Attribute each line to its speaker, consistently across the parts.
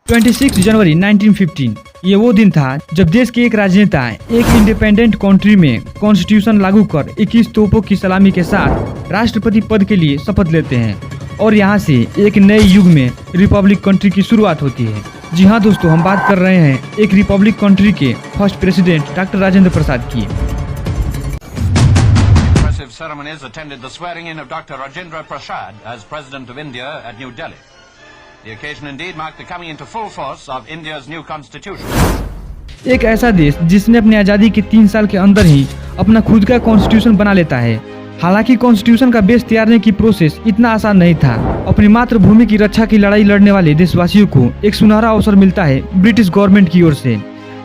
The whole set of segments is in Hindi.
Speaker 1: 26 जनवरी 1915 ये वो दिन था जब देश के एक राजनेता एक इंडिपेंडेंट कंट्री में कॉन्स्टिट्यूशन लागू कर 21 तोपों की सलामी के साथ राष्ट्रपति पद के लिए शपथ लेते हैं और यहाँ से एक नए युग में रिपब्लिक कंट्री की शुरुआत होती है। जी हाँ दोस्तों, हम बात कर रहे हैं एक रिपब्लिक कंट्री के first president doctor Rajendra Prasad की।
Speaker 2: Ceremonies attended the swearing in of Dr. Rajendra Prasad as President of India at New Delhi. The occasion indeed marked the coming into full force of India's new constitution.
Speaker 1: एक ऐसा देश जिसने अपनी आज़ादी के 3 साल के अंदर ही अपना खुद का कॉन्स्टिट्यूशन बना लेता है। हालांकि कॉन्स्टिट्यूशन का बेस तैयार की प्रोसेस इतना आसान नहीं था। अपनी मातृभूमि की रक्षा की लड़ाई लड़ने वाले देशवासियों को एक सुनहरा अवसर मिलता है ब्रिटिश गवर्नमेंट की ओर से।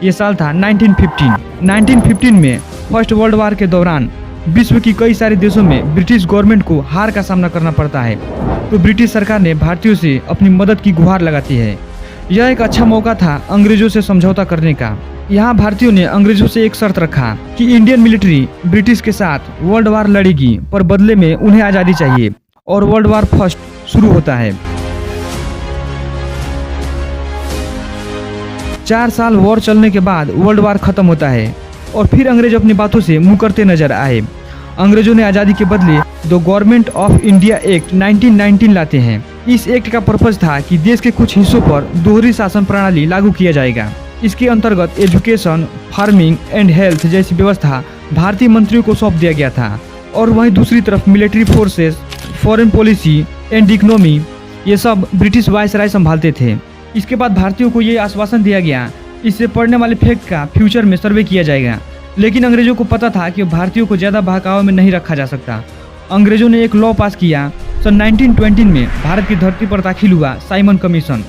Speaker 1: ये साल था 1915 में फर्स्ट वर्ल्ड वार के दौरान विश्व की कई सारे देशों में ब्रिटिश गवर्नमेंट को हार का सामना करना पड़ता है, तो ब्रिटिश सरकार ने भारतीयों से अपनी मदद की गुहार लगाती है। यह एक अच्छा मौका था अंग्रेजों से समझौता करने का। यहाँ भारतीयों ने अंग्रेजों से एक शर्त रखा कि इंडियन मिलिट्री ब्रिटिश के साथ वर्ल्ड वार लड़ेगी, पर बदले में उन्हें आज़ादी चाहिए। और वर्ल्ड वार फर्स्ट शुरू होता है। 4 साल वॉर चलने के बाद वर्ल्ड वार खत्म होता है और फिर अंग्रेज अपनी बातों से मुंह करते नजर आए। अंग्रेजों ने आज़ादी के बदले the government of India act 1919 लाते हैं। इस एक्ट का पर्पज था कि देश के कुछ हिस्सों पर दोहरी शासन प्रणाली लागू किया जाएगा। इसके अंतर्गत एजुकेशन, फार्मिंग एंड हेल्थ जैसी व्यवस्था भारतीय मंत्रियों को सौंप दिया गया था और वहीं दूसरी तरफ military forces, foreign policy and economy ये सब ब्रिटिश वायसराय संभालते थे। इसके बाद भारतीयों को ये आश्वासन दिया गया इससे पड़ने वाले इफेक्ट का फ्यूचर में सर्वे किया जाएगा। लेकिन अंग्रेजों को पता था कि भारतीयों को ज़्यादा बहकावे में नहीं रखा जा सकता। अंग्रेजों ने एक लॉ पास किया। सन 1920 में भारत की धरती पर दाखिल हुआ Simon commission.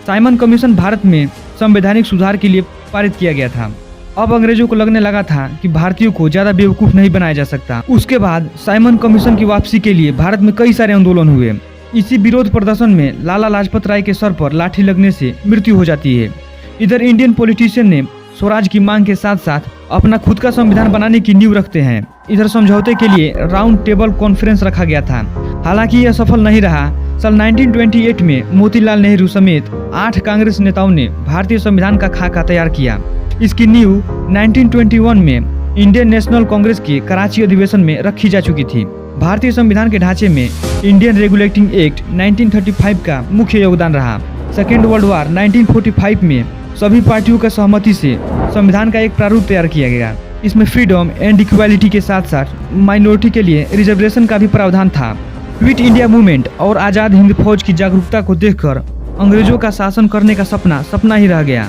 Speaker 1: Simon commission Bharat में संवैधानिक सुधार के लिए पारित किया गया था। अब अंग्रेजों को लगने लगा था कि भारतीयों को ज़्यादा बेवकूफ़ नहीं बनाया जा सकता। उसके बाद साइमन कमीशन की वापसी के लिए भारत में कई सारे आंदोलन हुए। इसी विरोध प्रदर्शन में लाला लाजपत राय के सर पर लाठी लगने से मृत्यु हो जाती है। इधर इंडियन पॉलिटिशियन ने स्वराज की मांग के साथ साथ अपना खुद का संविधान बनाने की नींव रखते हैं। इधर समझौते के लिए राउंड टेबल कॉन्फ्रेंस रखा गया था। हालांकि यह सफल नहीं रहा। साल 1928 में मोतीलाल नेहरू समेत 8 कांग्रेस नेताओं ने भारतीय संविधान का खाका तैयार किया। इसकी नींव 1921 में इंडियन नेशनल कांग्रेस के कराची अधिवेशन में रखी जा चुकी थी। भारतीय संविधान के ढांचे में इंडियन रेगुलेटिंग एक्ट 1935 का मुख्य योगदान रहा। सेकेंड वर्ल्ड वार 1945 में सभी पार्टियों का सहमति से संविधान का एक प्रारूप तैयार किया गया। इसमें फ्रीडम एंड इक्वालिटी के साथ साथ माइनॉरिटी के लिए रिजर्वेशन का भी प्रावधान था। क्विट इंडिया मूवमेंट और आज़ाद हिंद फौज की जागरूकता को देखकर अंग्रेजों का शासन करने का सपना ही रह गया।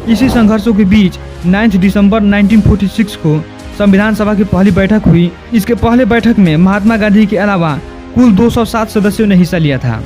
Speaker 1: इसी संघर्षों के बीच 9 दिसंबर 1946 को संविधान सभा की पहली बैठक हुई। इसके पहले बैठक में महात्मा गांधी के अलावा कुल 207 सदस्यों ने हिस्सा लिया था।